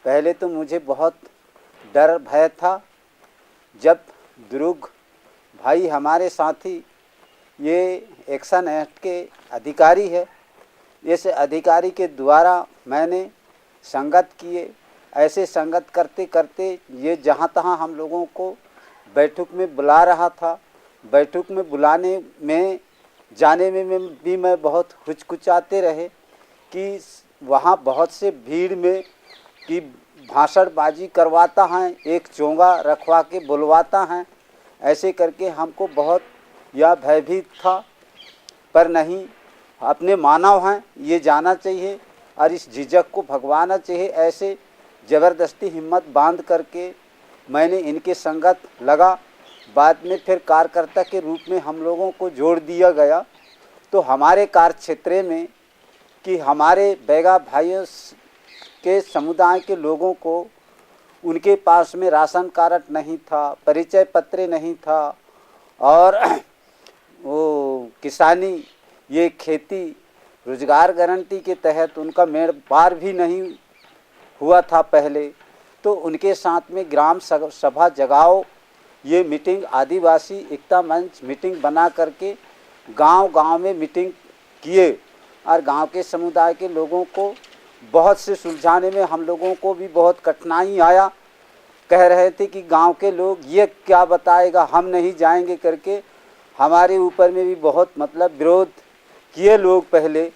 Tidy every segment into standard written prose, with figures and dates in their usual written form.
पहले तो मुझे बहुत डर भय था। जब दुर्ग भाई हमारे साथी ये एक्शन एक्ट के अधिकारी है, इस अधिकारी के द्वारा मैंने संगत किए। ऐसे संगत करते करते ये जहाँ तहाँ हम लोगों को बैठक में बुला रहा था। बैठक में बुलाने में जाने में भी मैं बहुत हिचकिचाते रहे कि वहाँ बहुत से भीड़ में कि भाषणबाजी करवाता है, एक चोंगा रखवा के बुलवाता है। ऐसे करके हमको बहुत यह भयभीत था। पर नहीं, अपने मानव हैं, ये जाना चाहिए और इस झिझक को भगवाना चाहिए। ऐसे ज़बरदस्ती हिम्मत बांध करके मैंने इनके संगत लगा। बाद में फिर कार्यकर्ता के रूप में हम लोगों को जोड़ दिया गया। तो हमारे कार्य क्षेत्र में कि हमारे बैगा भाइयों के समुदाय के लोगों को उनके पास में राशन कार्ड नहीं था, परिचय पत्र नहीं था और वो किसानी ये खेती रोजगार गारंटी के तहत उनका मेड़ पार भी नहीं हुआ था पहले। तो उनके साथ में ग्राम सभा जगाओ ये मीटिंग, आदिवासी एकता मंच मीटिंग बना करके गांव-गांव में मीटिंग किए और गांव के समुदाय के लोगों को बहुत से सुलझाने में हम लोगों को भी बहुत कठिनाई आया। कह रहे थे कि गांव के लोग ये क्या बताएगा, हम नहीं जाएंगे करके हमारे ऊपर में भी बहुत विरोध किए लोग। पहले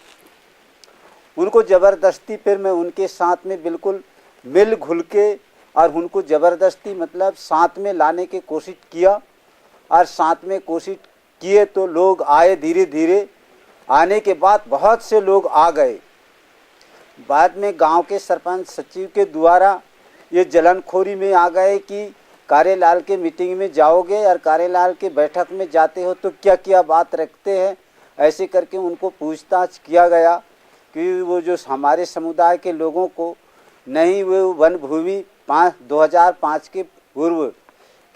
उनको ज़बरदस्ती फिर मैं उनके साथ में बिल्कुल मिल घुल के और उनको ज़बरदस्ती साथ में लाने की कोशिश किया और साथ में कोशिश किए तो लोग आए। धीरे धीरे आने के बाद बहुत से लोग आ गए। बाद में गांव के सरपंच सचिव के द्वारा ये जलनखोरी में आ गए कि कार्यलाल के मीटिंग में जाओगे और कार्यलाल के बैठक में जाते हो तो क्या क्या बात रखते हैं। ऐसे करके उनको पूछताछ किया गया कि वो जो हमारे समुदाय के लोगों को नहीं, वो वन भूमि 2005 के पूर्व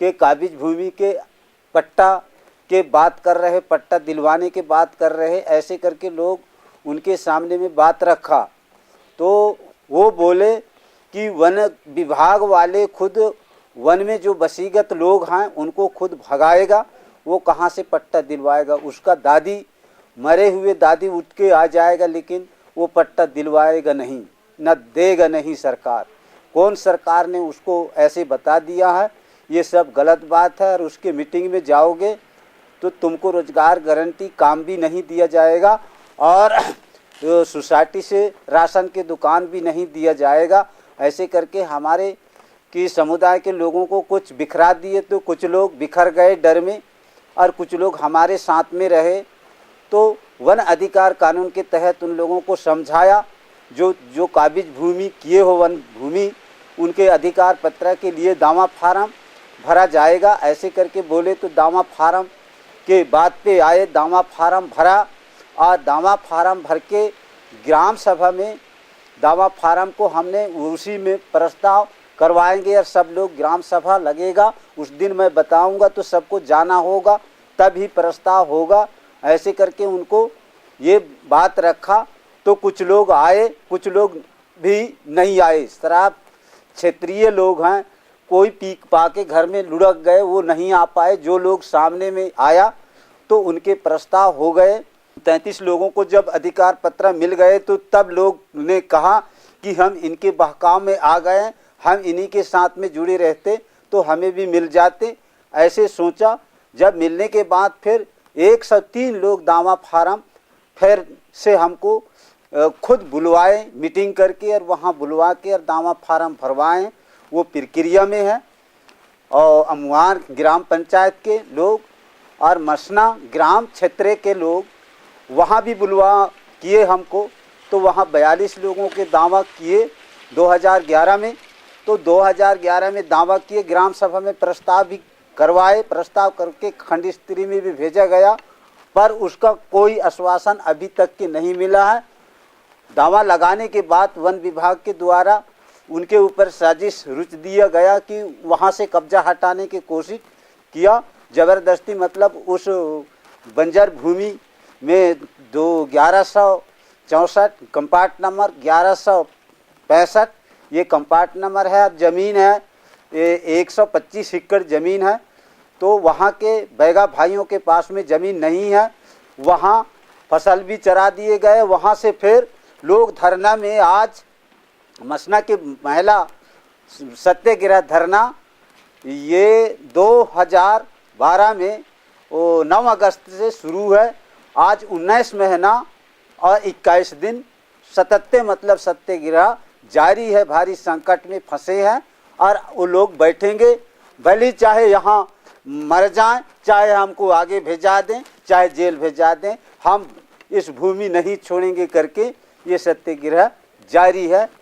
के काबिज भूमि के पट्टा के बात कर रहे, पट्टा दिलवाने के बात कर रहे। ऐसे करके लोग उनके सामने में बात रखा तो वो बोले कि वन विभाग वाले खुद वन में जो बसीगत लोग हैं उनको खुद भगाएगा, वो कहाँ से पट्टा दिलवाएगा। उसका दादी, मरे हुए दादी उठ के आ जाएगा लेकिन वो पट्टा दिलवाएगा नहीं, न देगा नहीं सरकार। कौन सरकार ने उसको ऐसे बता दिया है, ये सब गलत बात है। और उसके मीटिंग में जाओगे तो तुमको रोजगार गारंटी काम भी नहीं दिया जाएगा और सोसाइटी से राशन की दुकान भी नहीं दिया जाएगा। ऐसे करके हमारे कि समुदाय के लोगों को कुछ बिखरा दिए। तो कुछ लोग बिखर गए डर में और कुछ लोग हमारे साथ में रहे। तो वन अधिकार कानून के तहत उन लोगों को समझाया, जो काबिज भूमि किए हो वन भूमि, उनके अधिकार पत्र के लिए दावा फार्म भरा जाएगा। ऐसे करके बोले तो दावा फार्म के बात पे आए, दावा फार्म भरा और दावा फार्म भर के ग्राम सभा में दावा फार्म को हमने उसी में प्रस्ताव करवाएंगे और सब लोग ग्राम सभा लगेगा उस दिन मैं बताऊंगा तो सबको जाना होगा तभी प्रस्ताव होगा। ऐसे करके उनको ये बात रखा। तो कुछ लोग आए, कुछ लोग भी नहीं आए। शराब क्षेत्रीय लोग हैं, कोई पी पा के घर में लुढ़क गए, वो नहीं आ पाए। जो लोग सामने में आया तो उनके प्रस्ताव हो गए। 33 लोगों को जब अधिकार पत्र मिल गए तो तब लोग ने कहा कि हम इनके बहकाव में आ गए, हम इन्हीं के साथ में जुड़े रहते तो हमें भी मिल जाते। ऐसे सोचा। जब मिलने के बाद फिर 103 लोग दावा फार्म फिर से हमको खुद बुलवाए मीटिंग करके और वहाँ बुलवा के और दावा फार्म भरवाएं। वो प्रक्रिया में है। और अमुआर ग्राम पंचायत के लोग और मसना ग्राम क्षेत्र के लोग वहाँ भी बुलवा किए हमको। तो वहाँ 42 लोगों के दावा किए 2011 में। तो 2011 में दावा किए, ग्राम सभा में प्रस्ताव भी करवाए, प्रस्ताव करके खंड स्तरीय में भी भेजा गया पर उसका कोई आश्वासन अभी तक के नहीं मिला है। दावा लगाने के बाद वन विभाग के द्वारा उनके ऊपर साजिश रच दिया गया कि वहाँ से कब्जा हटाने की कोशिश किया ज़बरदस्ती। उस बंजर भूमि में 1164 कंपार्ट नंबर 1165 ये कंपार्ट नंबर है। अब ज़मीन है ये 125 एकड़ ज़मीन है। तो वहाँ के बैगा भाइयों के पास में ज़मीन नहीं है, वहाँ फसल भी चरा दिए गए। वहाँ से फिर लोग धरना में, आज मसना की महिला सत्याग्रह धरना ये 2012 में 9 अगस्त से शुरू है। आज 19 महीना और 21 दिन मतलब सत्याग्रह जारी है। भारी संकट में फंसे हैं और वो लोग बैठेंगे, भले चाहे यहाँ मर जाएं, चाहे हमको आगे भेजा दें, चाहे जेल भेजा दें, हम इस भूमि नहीं छोड़ेंगे करके ये सत्याग्रह जारी है।